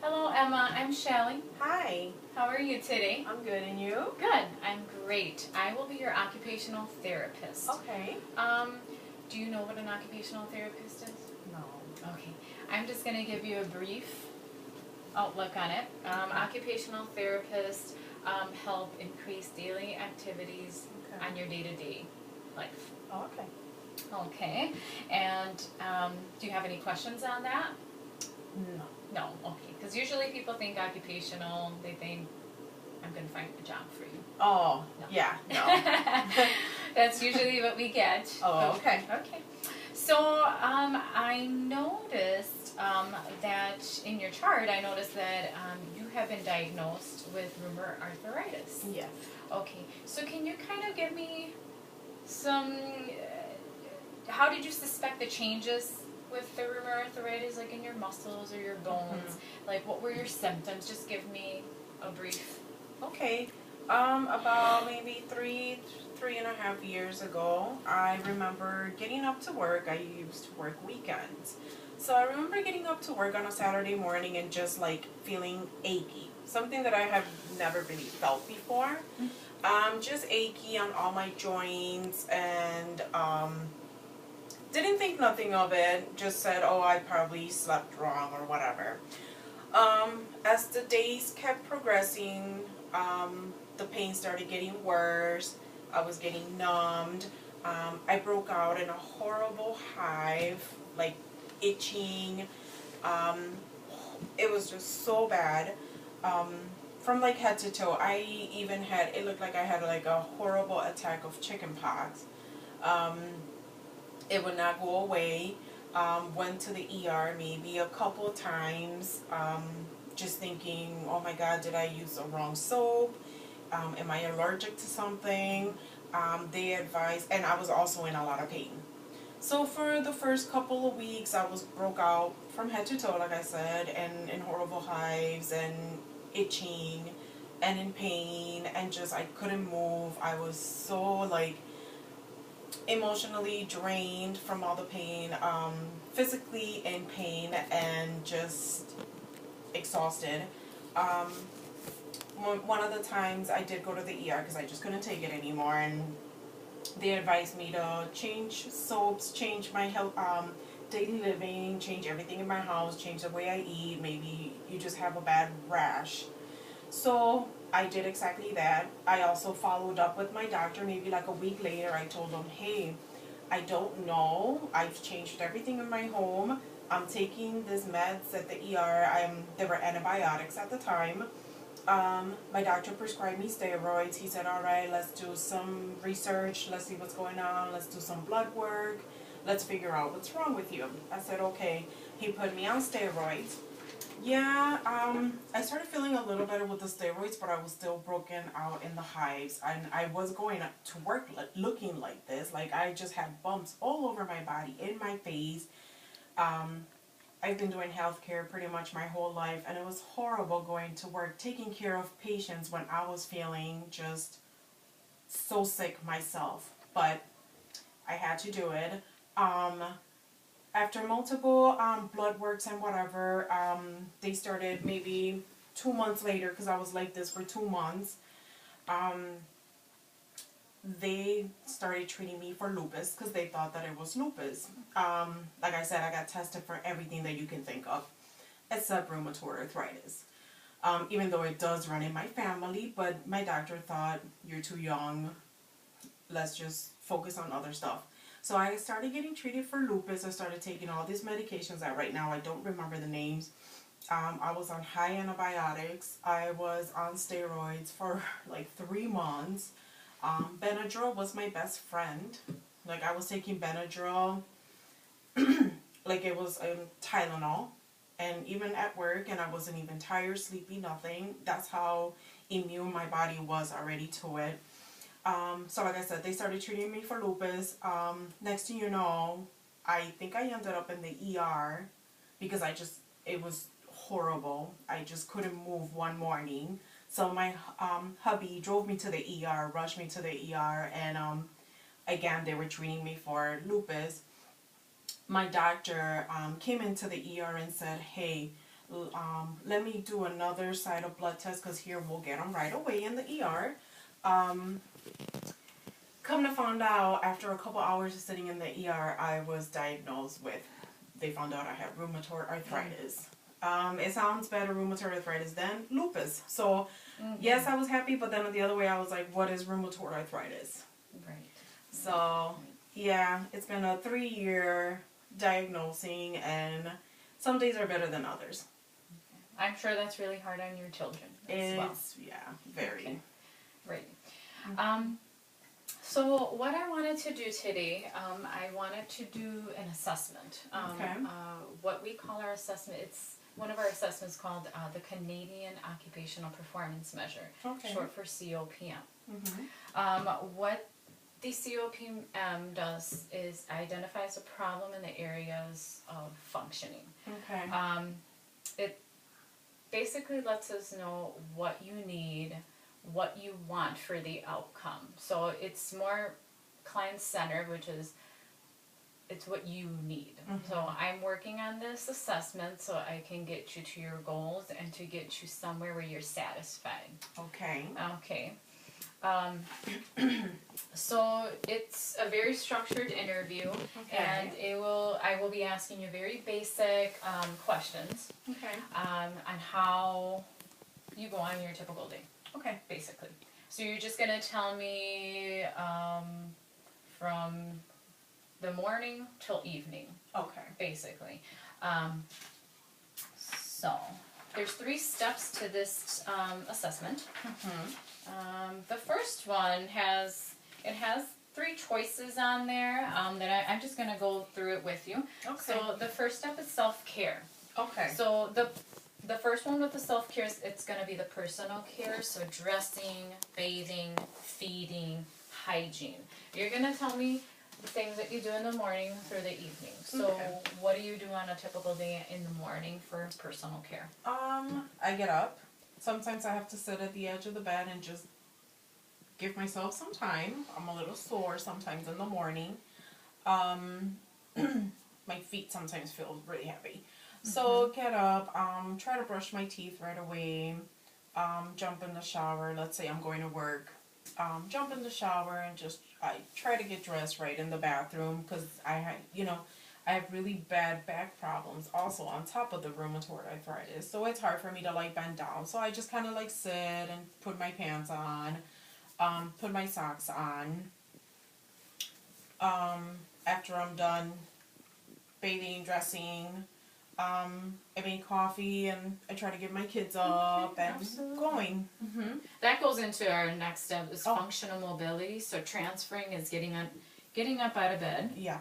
Hello, Emma. I'm Shelly. Hi, How are you today? I'm good, and you? Good. I'm great. I will be your occupational therapist. Okay. Do you know what an occupational therapist is? No. Okay. I'm just going to give you a brief outlook on it. Occupational therapists help increase daily activities Okay. on your day-to-day life. Oh, okay. Okay. And do you have any questions on that? No. No. Okay. Because usually people think occupational, they think I'm going to find a job for you. Oh, No. yeah, no. That's usually what we get. Oh, okay. Okay. So I noticed that in your chart, I noticed that you have been diagnosed with rheumatoid arthritis. Yes. Okay. So can you kind of give me some? How did you suspect the changes with the rheumatoid arthritis, like in your muscles or your bones? Like, what were your symptoms? Just give me a brief. Okay. About maybe three and a half years ago, I remember getting up to work. I used to work weekends. So I remember getting up to work on a Saturday morning and just like feeling achy. Something that I have never really felt before. Just achy on all my joints and didn't think nothing of it. Just said, oh, I probably slept wrong or whatever. As the days kept progressing, the pain started getting worse. I was getting numbed. I broke out in a horrible hive, like itching. It was just so bad. From like head to toe, I even had, it looked like I had like a horrible attack of chicken pox. It would not go away. Went to the ER maybe a couple times, just thinking, oh my God, did I use the wrong soap? Am I allergic to something? They advised, and I was also in a lot of pain. So for the first couple of weeks, I was broke out from head to toe, like I said, and in horrible hives and itching and in pain, and just I couldn't move. I was so like emotionally drained from all the pain, physically in pain, and just exhausted. Um, one of the times I did go to the ER because I just couldn't take it anymore, and they advised me to change soaps, change my health, daily living, change everything in my house, change the way I eat. Maybe you just have a bad rash. So I did exactly that. I also followed up with my doctor maybe like a week later. I told him, hey, I don't know. I've changed everything in my home. I'm taking these meds at the ER. There were antibiotics at the time. My doctor prescribed me steroids. He said, all right, let's do some research. Let's see what's going on. Let's do some blood work. Let's figure out what's wrong with you. I said, okay. He put me on steroids. Yeah, I started feeling a little better with the steroids, but I was still broken out in the hives. And I was going to work looking like this. Like, I just had bumps all over my body, in my face. I've been doing healthcare pretty much my whole life, and it was horrible going to work, taking care of patients when I was feeling just so sick myself. But I had to do it. After multiple blood works and whatever, they started maybe 2 months later, because I was like this for 2 months. They started treating me for lupus because they thought that it was lupus. Like I said, I got tested for everything that you can think of except rheumatoid arthritis. Even though it does run in my family, but my doctor thought, you're too young, let's just focus on other stuff. So I started getting treated for lupus. I started taking all these medications that right now I don't remember the names. I was on high antibiotics. I was on steroids for like 3 months. Benadryl was my best friend. Like, I was taking Benadryl like it was Tylenol. And even at work, and I wasn't even tired, sleepy, nothing. That's how immune my body was already to it. So like I said, they started treating me for lupus. Next thing you know, I think I ended up in the ER because it was horrible. I just couldn't move one morning. So my hubby drove me to the ER, rushed me to the ER, and again, they were treating me for lupus. My doctor came into the ER and said, hey, let me do another side of blood test because here we'll get them right away in the ER. Come to find out, after a couple hours of sitting in the ER, I was diagnosed with, they found out I had rheumatoid arthritis. It sounds better, rheumatoid arthritis, than lupus. So, yes, I was happy, but then the other way I was like, what is rheumatoid arthritis? Right. So, yeah, it's been a 3-year diagnosing, and some days are better than others. I'm sure that's really hard on your children as well. Yeah, very. Okay. Right. So what I wanted to do today, I wanted to do an assessment. Okay. What we call our assessment, it's one of our assessments called the Canadian Occupational Performance Measure, Okay. short for COPM. Mm-hmm. What the COPM does is identifies a problem in the areas of functioning. Okay. It basically lets us know what you need, what you want for the outcome. So it's more client-centered, which is it's what you need. So I'm working on this assessment so I can get you to your goals and to get you somewhere where you're satisfied. Okay. Okay. So it's a very structured interview, and I will be asking you very basic questions Okay. on how you go on your typical day. Okay. Basically. So you're just gonna tell me from the morning till evening, Okay. basically. So there's 3 steps to this assessment. The first one has 3 choices on there that I'm just gonna go through it with you. Okay. So the first step is self-care. Okay. So the first one with the self-care, it's going to be the personal care, so dressing, bathing, feeding, hygiene. You're going to tell me the things that you do in the morning through the evening. So what do you do on a typical day in the morning for personal care? I get up. Sometimes I have to sit at the edge of the bed and just give myself some time. I'm a little sore sometimes in the morning. My feet sometimes feel really heavy. So get up, try to brush my teeth right away, jump in the shower. Let's say I'm going to work, jump in the shower and I try to get dressed right in the bathroom because I have really bad back problems also on top of the rheumatoid arthritis. So it's hard for me to like bend down. So I just kind of like sit and put my pants on, put my socks on. After I'm done bathing, dressing, I make coffee and I try to get my kids up and going. That goes into our next step is functional mobility. So transferring is getting up out of bed. Yeah.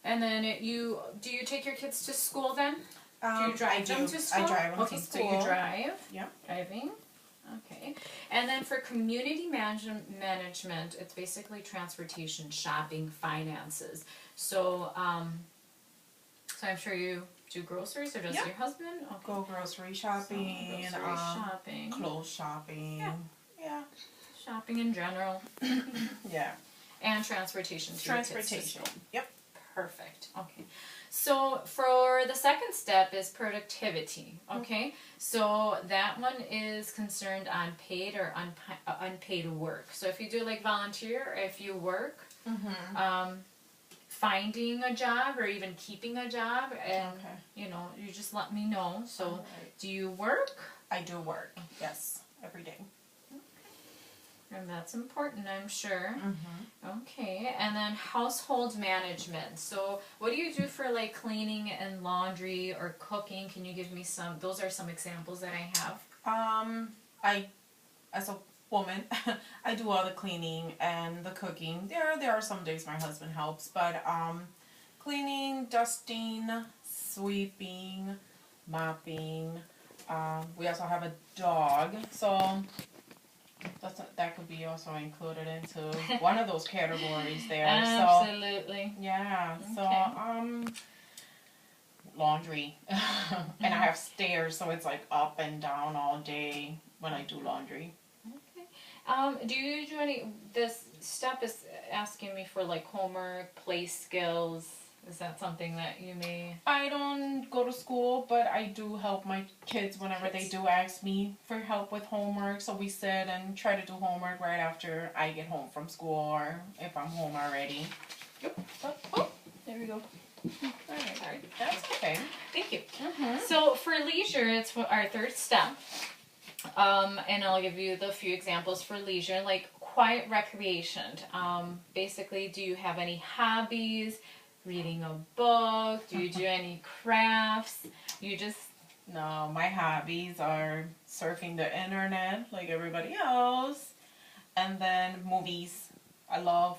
And then do you take your kids to school then? Do you drive them to school? I drive them to school. So you drive? Yeah. Driving. Okay. And then for community management, it's basically transportation, shopping, finances. So, so I'm sure you do groceries, or does your husband? Okay. Go grocery shopping, So grocery shopping, clothes shopping. Yeah. Shopping in general. Yeah. And transportation to your kids to school. Yep. Perfect. Okay. So for the second step is productivity. Okay. So that one is concerned on paid or unpaid work. So if you do like volunteer, or if you work, finding a job or even keeping a job, and you just let me know. So do you work? I do work. Yes, every day. And that's important, I'm sure. Okay, and then household management. So what do you do for like cleaning and laundry or cooking? Can you give me some, those are some examples that I have. As a woman, I do all the cleaning and the cooking. There are some days my husband helps, but cleaning, dusting, sweeping, mopping. We also have a dog, so that could be also included into one of those categories there. Absolutely. So, yeah. So laundry, and I have stairs, so it's like up and down all day when I do laundry. Okay. Do you do any? This step is asking me for like homework, play skills. Is that something that you may? I don't go to school, but I do help my kids whenever they do ask me for help with homework. So we sit and try to do homework right after I get home from school, or if I'm home already. Yep. Oh, there we go. Alright, sorry. That's okay. Thank you. Mm-hmm. So for leisure, it's our third step. And I'll give you the few examples for leisure, like quiet recreation. Basically, do you have any hobbies? Reading a book? Do you do any crafts? You just... No, my hobbies are surfing the internet like everybody else, and then movies. I love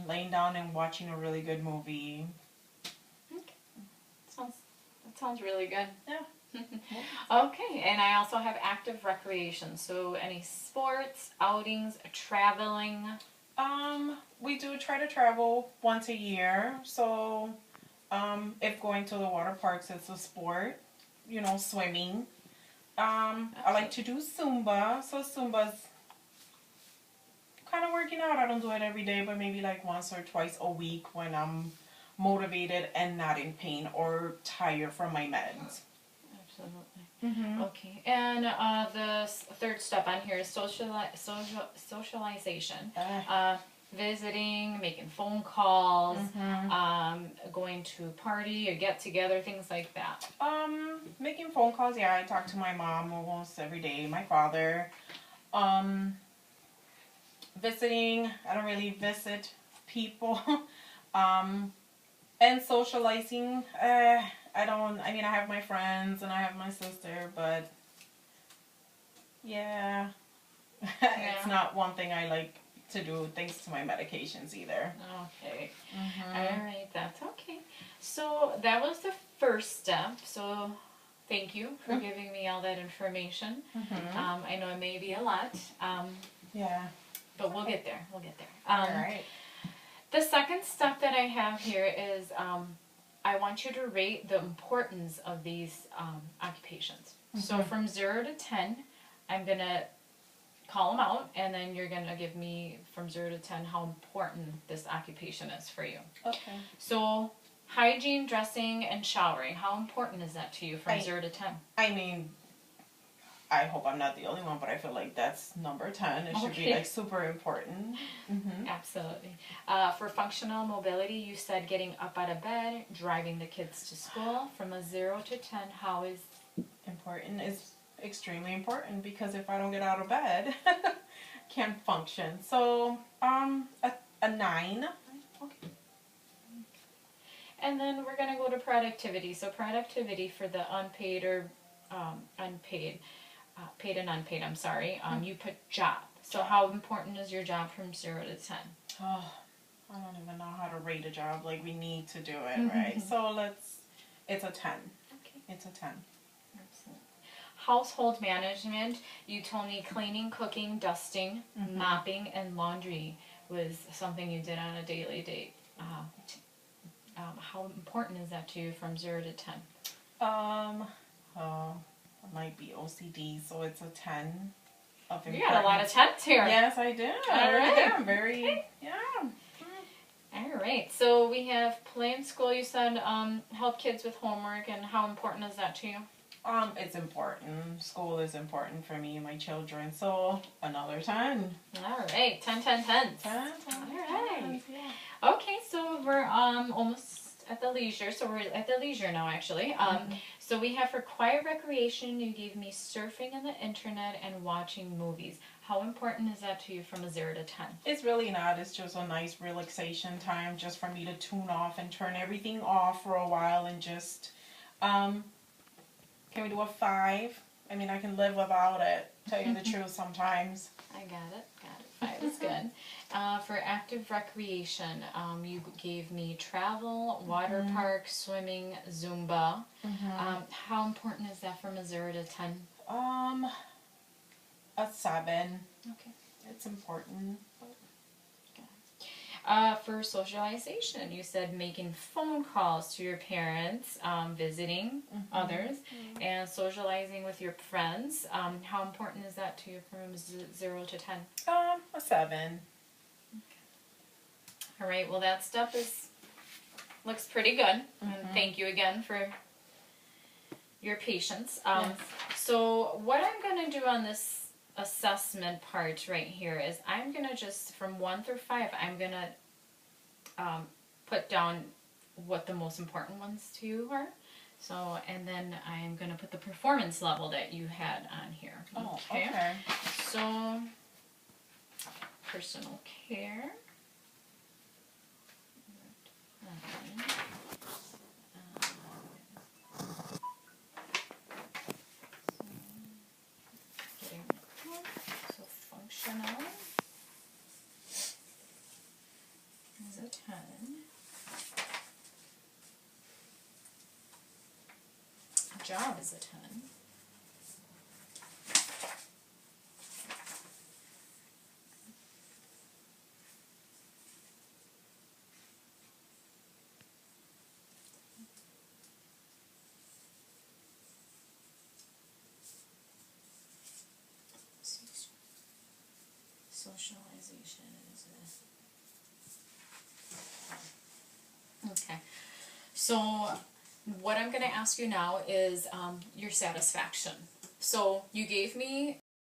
laying down and watching a really good movie. Okay. That sounds really good. Yeah. Okay, and I also have active recreation. So any sports, outings, traveling? We do try to travel once a year. So, if going to the water parks is a sport, swimming. I like to do Zumba. So Zumba's kind of working out. I don't do it every day, but maybe like once or twice a week when I'm motivated and not in pain or tired from my meds. Absolutely. Mm-hmm. Okay, and the third step on here is socialization. Visiting, making phone calls, going to a party, a get-together, things like that. Making phone calls, yeah, I talk to my mom almost every day, my father. Visiting, I don't really visit people. And socializing, I have my friends and I have my sister, but yeah. It's not one thing I like to do thanks to my medications either. Okay. All right, that's okay. So that was the first step. So thank you for giving me all that information. I know it may be a lot. Yeah. But we'll get there. We'll get there. All right. The second step that I have here is I want you to rate the importance of these occupations. So from 0 to 10, I'm going to call them out, and then you're going to give me from 0 to 10 how important this occupation is for you. Okay. So hygiene, dressing, and showering, how important is that to you from 0 to 10? I mean, I hope I'm not the only one, but I feel like that's number 10. It should be like super important. Absolutely. For functional mobility, you said getting up out of bed, driving the kids to school. From a 0 to 10, how is important? Is extremely important, because if I don't get out of bed, can't function. So, a 9. Okay. And then we're going to go to productivity. So productivity for the unpaid or unpaid, paid and unpaid, I'm sorry. You put job. So how important is your job from 0 to 10? Oh, I don't even know how to rate a job. Like, we need to do it, right? So it's a 10. Okay. It's a 10. Excellent. Household management, you told me cleaning, cooking, dusting, mopping, and laundry was something you did on a daily date. How important is that to you from 0 to 10? It might be OCD, so it's a 10 of importance. You got a lot of 10s here. Yes, I do. All right. Yeah, I'm very, yeah. All right. So we have play in school. You said help kids with homework, and how important is that to you? It's important. School is important for me and my children. So another 10. All right. 10, 10, 10s. 10, All right. yeah. Okay, so we're almost at the leisure. So we're at the leisure now, actually. So we have for quiet recreation, you gave me surfing on the internet and watching movies. How important is that to you from a 0 to 10? It's really not. It's just a nice relaxation time just for me to tune off and turn everything off for a while and just, can we do a 5? I mean, I can live without it, tell you the truth sometimes. I got it. 5 is good. For active recreation, you gave me travel, water park, swimming, Zumba. How important is that from a 0 to 10? A 7. Okay. It's important. For socialization, you said making phone calls to your parents, visiting others, and socializing with your friends. How important is that to you from 0 to 10? A 7. All right, well that step is looks pretty good. And Mhm. thank you again for your patience. Yes. So what I'm going to do on this assessment part right here is I'm going to just, from 1 through 5, I'm going to put down what the most important ones to you are. So, and then I'm going to put the performance level that you had on here. Oh, okay. So, personal care. So functional is a 10. Job is a 10. Socialization is a... Okay. So what I'm going to ask you now is your satisfaction. So you gave me